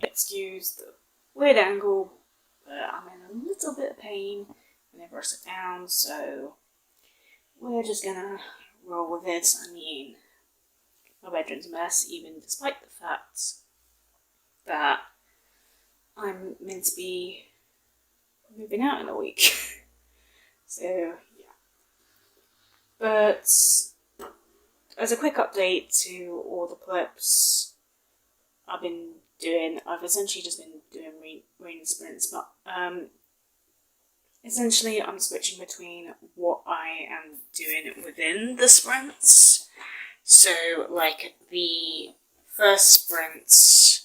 Excuse the weird angle, but I'm in a little bit of pain whenever I sit down, so we're just gonna roll with it. I mean, my bedroom's a mess, even despite the fact that I'm meant to be moving out in a week. So, yeah. But as a quick update to all the clips I've been doing, I've essentially just been doing reading sprints, but essentially I'm switching between what I am doing within the sprints. So, like, the first sprint,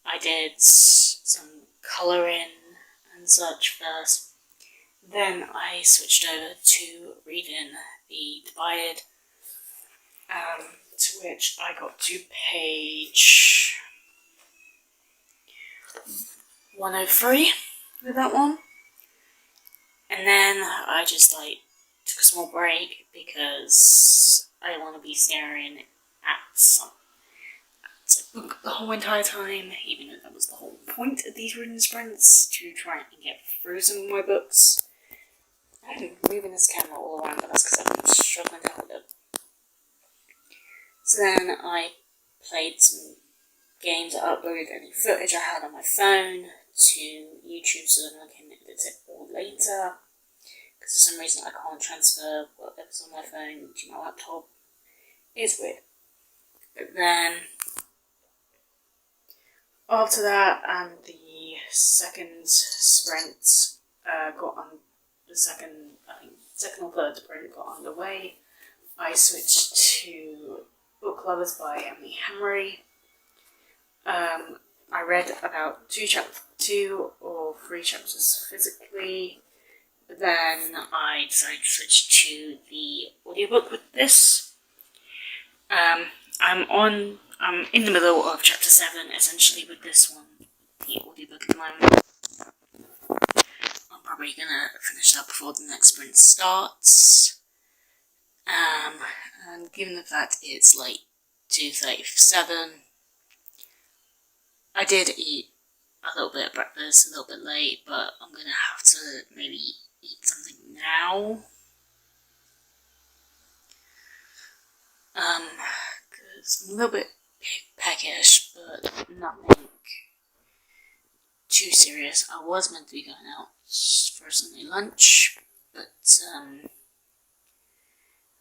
I did some colouring and such first. Then I switched over to reading the Divided, to which I got to page 103 with that one. And then I just took a small break because I didn't want to be staring at a book the whole entire time, even though that was the whole point of these reading sprints, to try and get through some of my books. I'm moving this camera all around, but that's because I'm struggling to hold it. So then I played some games. I uploaded any footage I had on my phone to YouTube so that I can edit it all later. Because for some reason I can't transfer whatever's on my phone to my laptop. It's weird. But then, after that, and the second sprint got on the second or third sprint got underway, I switched to Book Lovers by Emily Henry. I read about 2 or 3 chapters physically, but then I decided to switch to the audiobook with this. I'm in the middle of chapter 7, essentially, with this one, the audiobook at the moment. I'm probably gonna finish that before the next sprint starts. And given the fact it's 2:37, I did eat a little bit of breakfast a little bit late, but I'm gonna have to maybe eat something now. Because I'm a little bit peckish, but nothing too serious. I was meant to be going out for Sunday lunch, but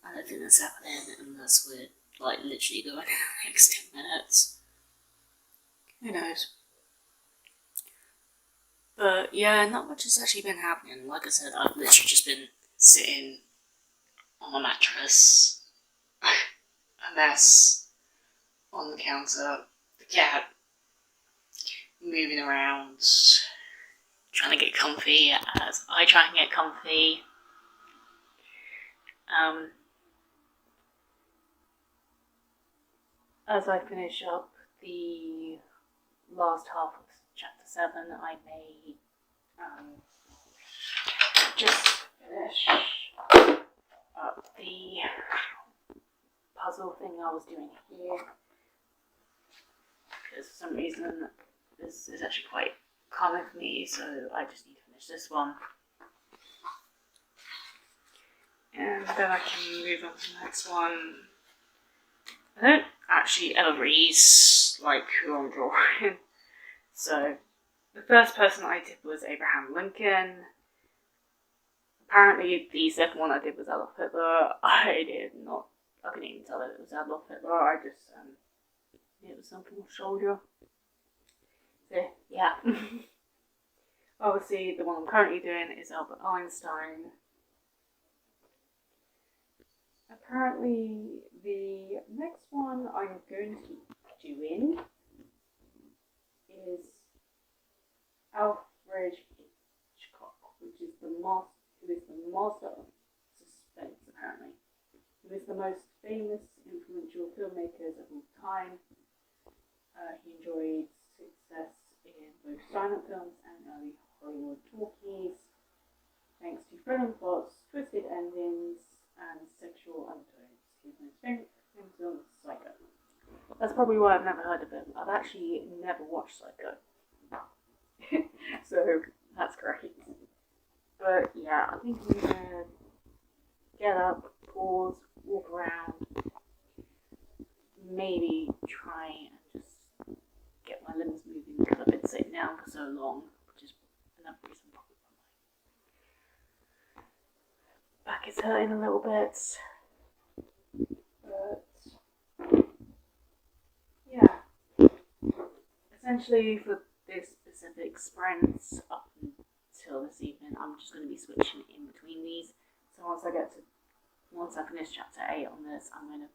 I don't think that's happening unless we're literally going in the next 10 minutes. Who knows? But yeah, not much has actually been happening. Like I said, I've literally just been sitting on the mattress, a mess on the counter, the cat moving around, trying to get comfy as I try and get comfy. As I finish up the last half of chapter 7, I may just finish up the puzzle thing I was doing here, because for some reason this is actually quite common for me, so I just need to finish this one. And then I can move on to the next one. I don't actually ever read who I'm drawing. So the first person I did was Abraham Lincoln. Apparently the second one I did was Adolf Hitler. I couldn't even tell if it was Adolf Hitler. I just it was something on the shoulder. So yeah. Obviously the one I'm currently doing is Albert Einstein. Apparently the next one I'm going to be doing is Alfred Hitchcock, who is the master of suspense, apparently. Who is the most famous, influential filmmakers of all time. He enjoyed success in both silent films and early Hollywood talkies, thanks to thrilling plots, twisted endings, and sexual undertones. His most famous film is Psycho. That's probably why I've never heard of him. I've actually never watched Psycho. So that's great. But yeah, I think I'm gonna get up, pause, walk around, maybe try and just get my limbs moving because I've been sitting down for so long, which is another reason probably why my back is hurting a little bit. But yeah, essentially for this specific sprint up until this evening, I'm just going to be switching in between these. So once I finish chapter 8 on this, I'm going to,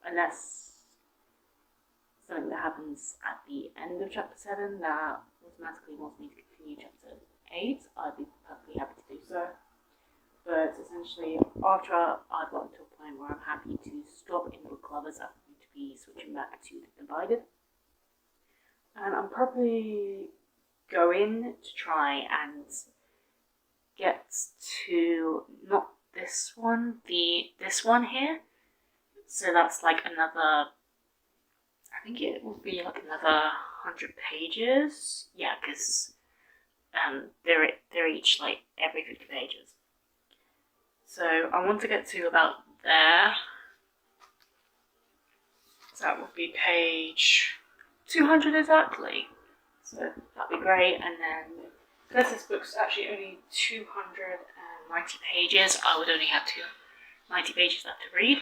unless something that happens at the end of chapter 7 that automatically wants me to continue chapter 8, I'd be perfectly happy to do so. But essentially, after I've gotten to a point where I'm happy to stop in book club, as I'm going to be switching back to the divided. And I'm probably going to try and get to not this one, this one here. So that's like another, I think it will be like another 100 pages. Yeah, because they're each like every 50 pages. So I want to get to about there. So that would be page 200 exactly. So that'd be great. And then, because this book's actually only 290 pages, I would only have 90 pages left to read.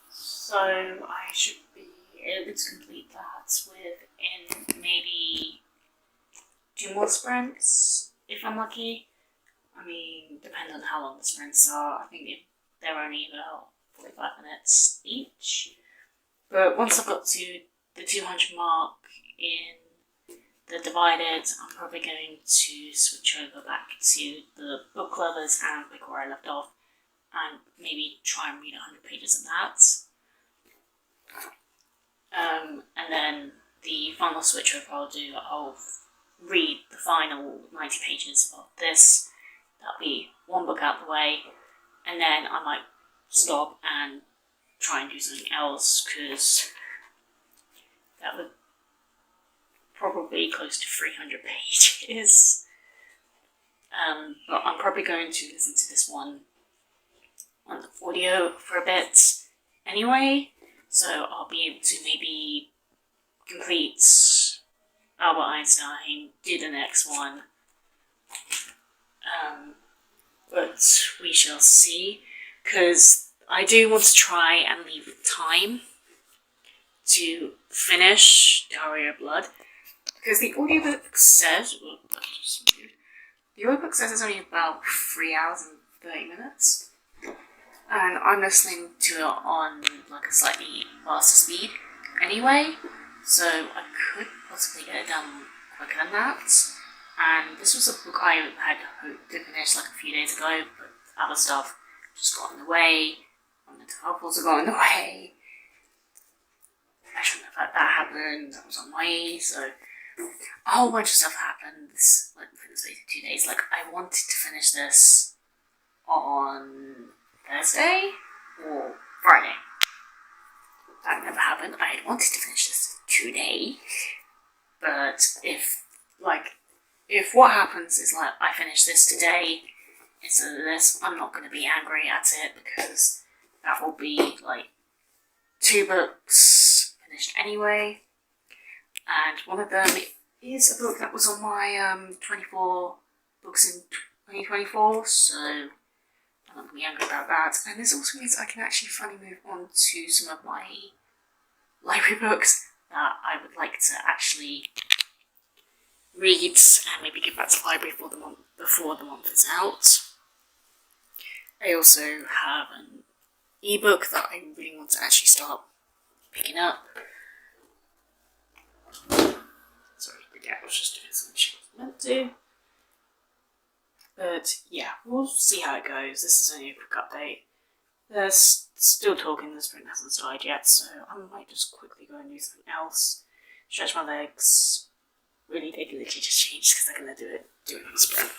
So I should be able to complete that within maybe 2 more sprints, if I'm lucky. I mean, depends on how long the sprints are. I think they're only about 45 minutes each. But once I've got to the 200 mark in the divided, I'm probably going to switch over back to the book lovers and pick where I left off, and maybe try and read 100 pages of that. And then the final switch over I'll read the final 90 pages of this. That'll be one book out the way, and then I might stop and try and do something else, because that would probably be close to 300 pages. But I'm probably going to listen to this one on the audio for a bit anyway, so I'll be able to maybe complete Albert Einstein, do the next one. But we shall see, because I do want to try and leave time to finish Diary of Blood, because the audiobook says, the audiobook says it's only about 3 hours and 30 minutes, and I'm listening to it on like a slightly faster speed anyway, so I could possibly get it done quicker than that. And this was a book I had hoped to finish like a few days ago, but other stuff just got in the way. My mental health also got in the way. I shouldn't have let that happen. That was on my way, so a whole bunch of stuff happened within the space of 2 days. Like, I wanted to finish this on Thursday or Friday. That never happened. I had wanted to finish this today, but if what happens is like I finish this today instead of this, I'm not going to be angry at it, because that will be like 2 books finished anyway, and one of them is a book that was on my 24 books in 2024, so I'm not going to be angry about that. And this also means I can actually finally move on to some of my library books that I would like to actually read and maybe give back to the library before the month is out. I also have an ebook that I really want to actually start picking up. Sorry, yeah, I was just doing something she wasn't meant to. But yeah, we'll see how it goes. This is only a quick update. They're still talking, the sprint hasn't started yet, so I might just quickly go and do something else. Stretch my legs. Really, they literally just changed because they're going to do it on the sprint.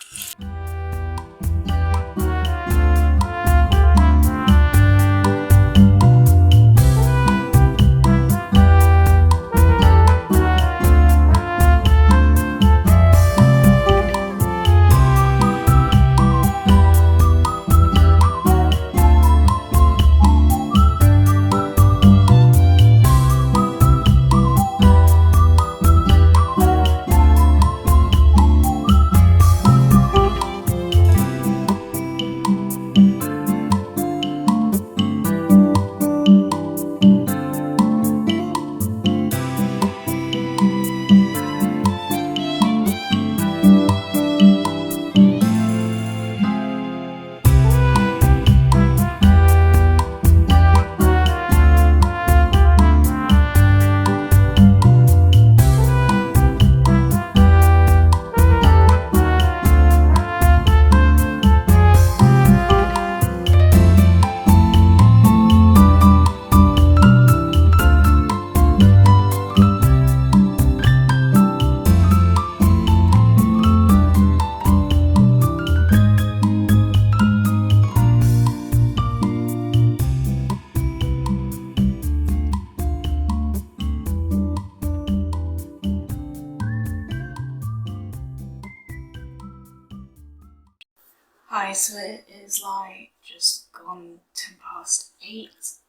Hi, so it is like just gone 8:10,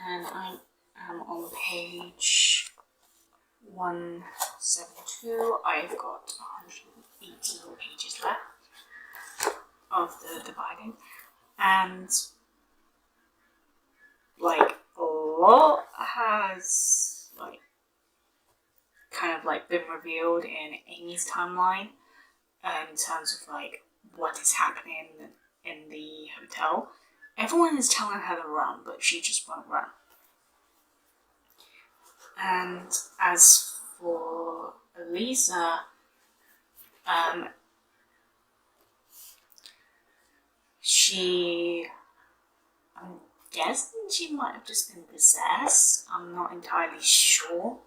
and I am on page 172. I've got 118 pages left of the dividing, and like a lot has like kind of like been revealed in Amy's timeline in terms of like what is happening in the hotel. Everyone is telling her to run, but she just won't run. And as for Elisa, I'm guessing she might have just been possessed. I'm not entirely sure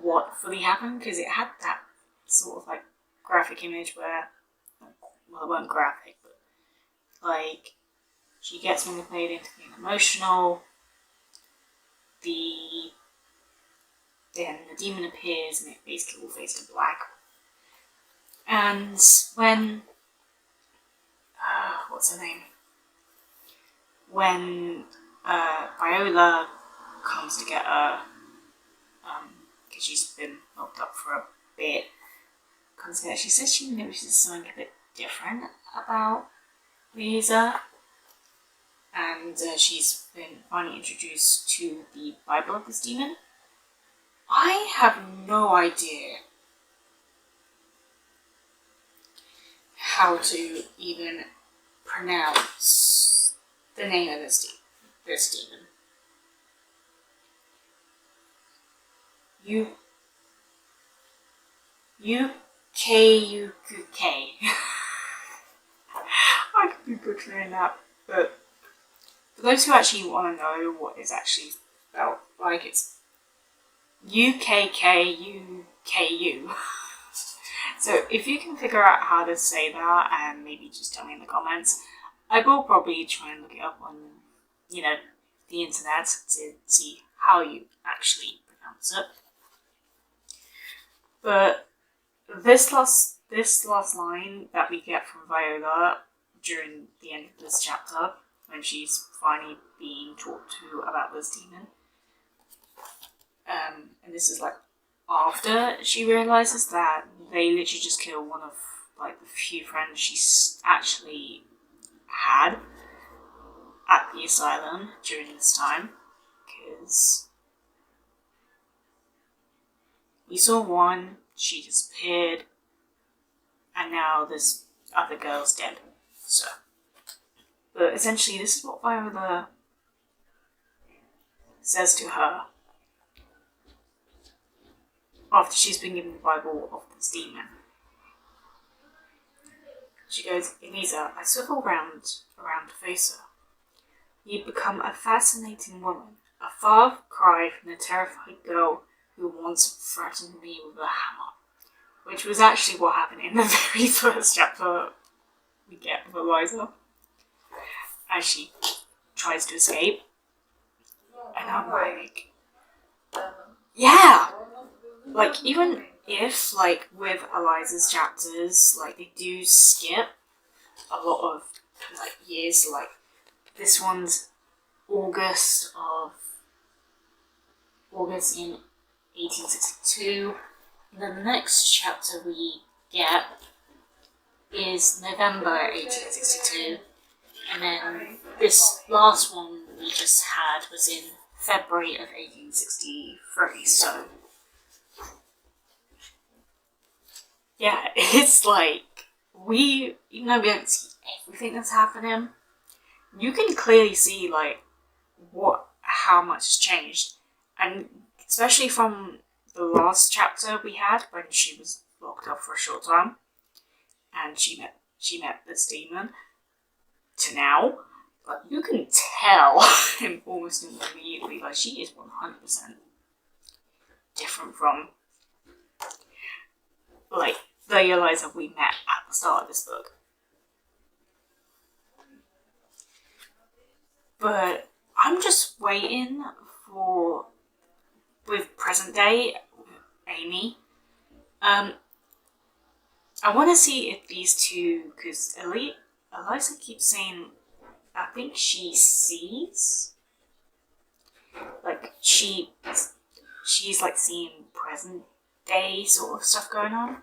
what fully happened, because it had that sort of like graphic image where, well, it wasn't graphic, but like she gets manipulated into being emotional. Then the demon appears and it basically all fades to black. And when what's her name? When Viola comes to get her, because she's been locked up for a bit, comes to get her, she says she notices something a bit different about Lisa, and she's been finally introduced to the Bible of this demon. I have no idea how to even pronounce the name of this demon. U-K-U-K. I could be butchering that, but for those who actually want to know what it's actually spelled, like it's U-K-K-U-K-U. So if you can figure out how to say that, and maybe just tell me in the comments, I will probably try and look it up on, the internet to see how you actually pronounce it. But this last line that we get from Viola during the end of this chapter, when she's finally being talked to about this demon, and this is like after she realizes that they literally just killed one of like the few friends she's actually had at the asylum during this time, because we saw one, she disappeared, and now this other girl's dead. So, but essentially this is what Viola says to her after she's been given the Bible of this demon. She goes, "Elisa, I swivel around to face her. You've become a fascinating woman, a far cry from the terrified girl who once threatened me with a hammer," which was actually what happened in the very first chapter we get of Eliza, as she tries to escape. And I'm like, yeah, like even if like with Eliza's chapters, like they do skip a lot of like years, like this one's August in 1862. The next chapter we get is November 1862, and then this last one we just had was in February of 1863. So yeah, it's like even though we don't see everything that's happening, you can clearly see like how much has changed, and especially from the last chapter we had when she was locked up for a short time, and she met this demon, to now, like you can tell almost immediately, like she is 100% different from like the Eliza we met at the start of this book. But I'm just waiting for, with present day Amy, I want to see if these two, because Eliza keeps saying, I think she sees, like she's like seeing present day sort of stuff going on.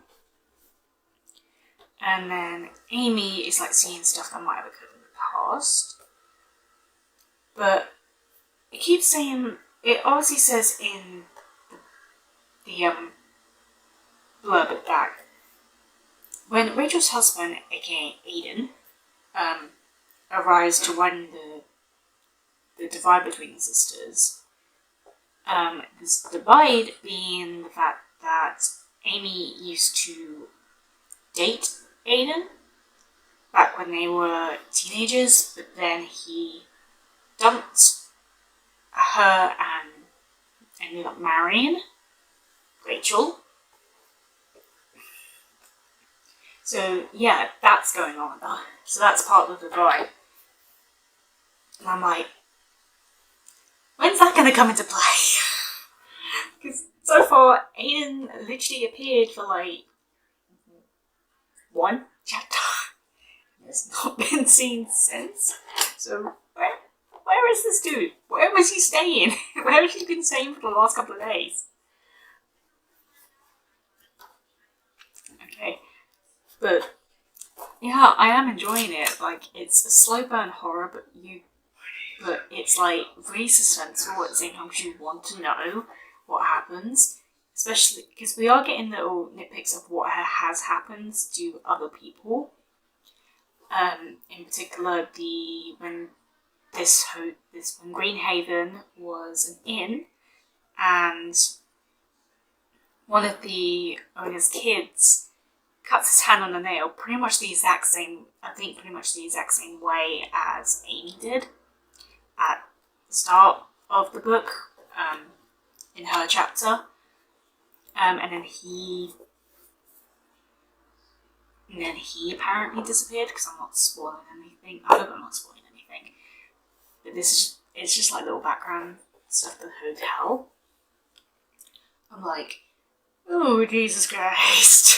And then Amy is like seeing stuff that might have occurred in the past. But it keeps saying, it obviously says in the blurb that when Rachel's husband, aka Aiden, arrives to run the divide between the sisters, this divide being the fact that Amy used to date Aiden back when they were teenagers, but then he dumped her and ended up marrying Rachel. So yeah, that's going on. So that's part of the divide. And I'm like, when's that going to come into play? Because so far, Aiden literally appeared for like one chapter. Has not been seen since. So where is this dude? Where was he staying? Where has he been staying for the last couple of days? Okay, but yeah, I am enjoying it. Like, it's a slow burn horror, but it's like really suspenseful at the same time because you want to know what happens, especially because we are getting little nitpicks of what has happened to other people. In particular, when Greenhaven was an inn, and one of the owner's kids cuts his hand on a nail, pretty much the exact same way as Amy did at the start of the book, in her chapter, and then he apparently disappeared, because I'm not spoiling anything. I hope I'm not spoiling anything. But it's just like little background stuff at the hotel. I'm like, oh, Jesus Christ.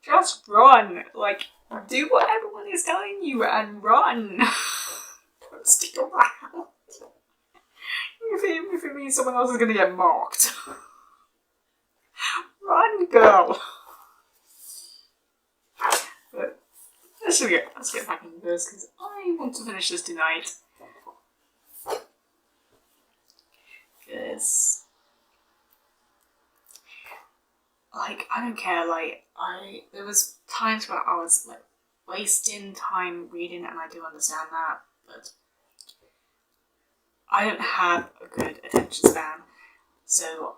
Just run. Like, do what everyone is telling you and run. Don't stick around. If it means someone else is going to get marked. Run, girl. But let's get back into this, because I want to finish this tonight. Because, like, I don't care. Like, there was times where I was like wasting time reading, and I do understand that, but I don't have a good attention span. So,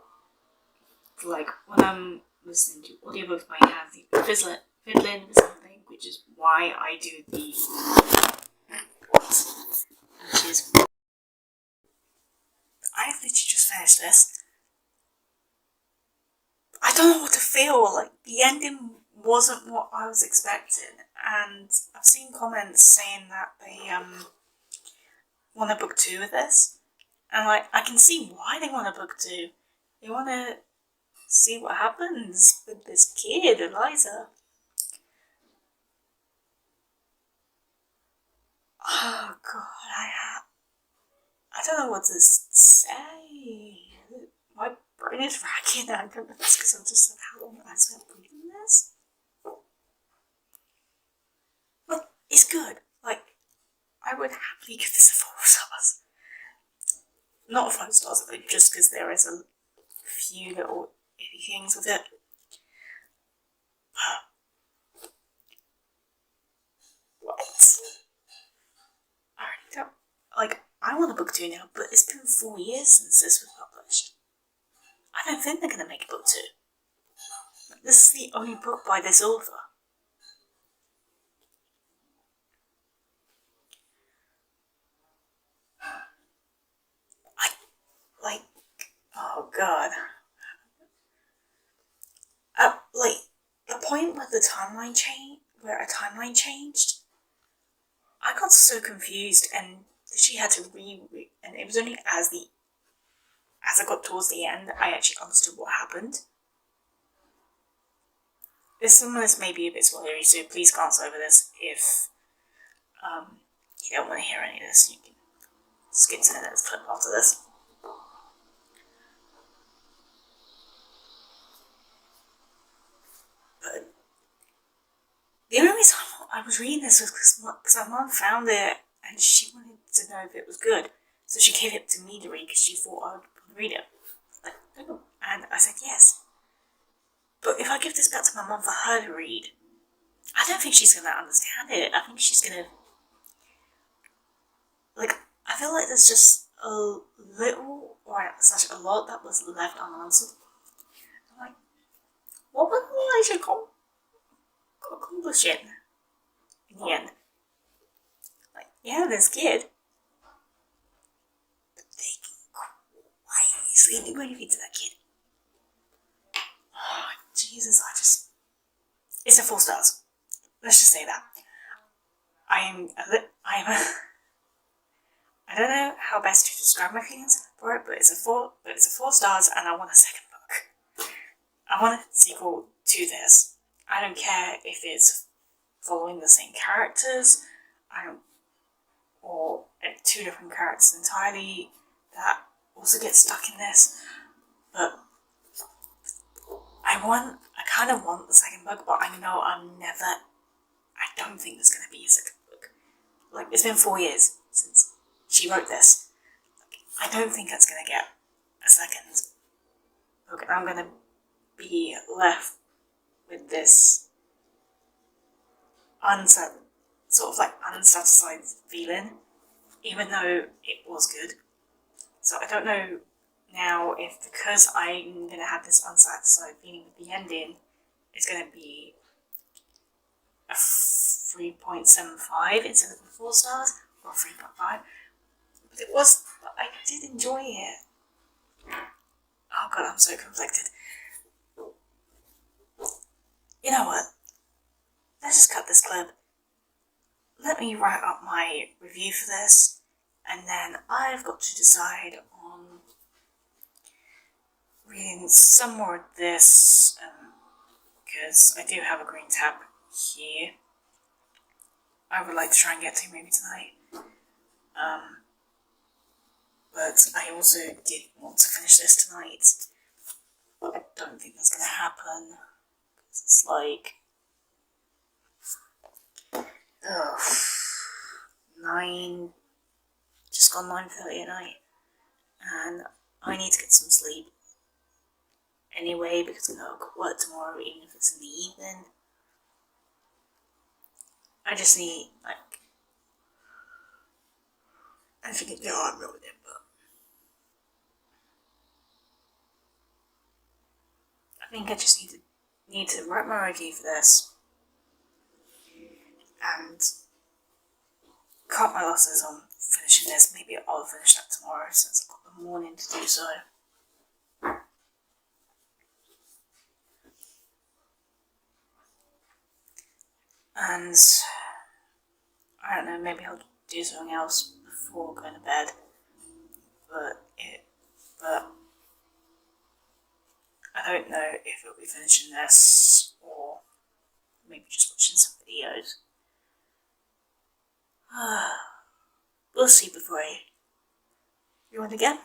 like, when I'm listening to audiobooks by Nancy fiddling with something, which is why I do the I've literally just finished this. I don't know what to feel. Like, the ending wasn't what I was expecting, and I've seen comments saying that they want a book 2 of this, and like, I can see why they want a book 2. They want to see what happens with this kid, Eliza. Oh god, I don't know what to say. My brain is racking. I don't know if it's because I'm just like, how long have I spent reading this? But it's good. Like, I would happily give this a 4 stars. Not a 5 stars, but just because there is a few little iffy things with it. But what? I already don't. Like, I want a book 2 now, but it's been 4 years since this was published. I don't think they're going to make a book 2. This is the only book by this author. Oh god. Like, the point where a timeline changed, I got so confused, and she had to reread, and it was only as I got towards the end, I actually understood what happened. some of this may be a bit spoilery, so please glance over this if you don't want to hear any of this. You can skip to the next clip after this. But the only reason I was reading this was because my mum found it and she wanted to know if it was good. So she gave it to me to read because she thought I would read it. And I said yes. But if I give this back to my mum for her to read, I don't think she's going to understand it. I think she's going to... I feel like there's just a little, or such a lot that was left unanswered. I'm like, what was Elijah accomplishing in the end? Yeah, there's kid. But they can quite easily do anything to that kid. Oh, Jesus, it's a 4 stars. Let's just say that. I don't know how best to describe my feelings for it, but it's a 4 stars, and I want a second book. I want a sequel to this. I don't care if it's following the same characters, or 2 different characters entirely that also get stuck in this, but I kind of want the second book, but I know I don't think there's going to be a second book. It's been 4 years since she wrote this. I don't think that's going to get a second book, and I'm going to be left with this unsatisfied feeling, even though it was good. So I don't know now if, because I'm going to have this unsatisfied feeling with the ending, it's going to be a 3.75 instead of 4 stars, or 3.5. But I did enjoy it. Oh god, I'm so conflicted. You know what? Let's just cut this clip. Let me write up my review for this, and then I've got to decide on reading some more of this, because I do have a green tab here. I would like to try and get to maybe tonight. But I also did want to finish this tonight. But I don't think that's going to happen. It's just gone 9:30 at night. And I need to get some sleep anyway, because I'm going to work tomorrow, even if it's in the evening. I just need, I forget how I wrote it, but I think I just need to write my review for this and cut my losses on finishing this. Maybe I'll finish that tomorrow since I've got the morning to do so. And I don't know, maybe I'll do something else before going to bed. But I don't know if it'll be finishing this or maybe just watching some videos. We'll see before I yawn again.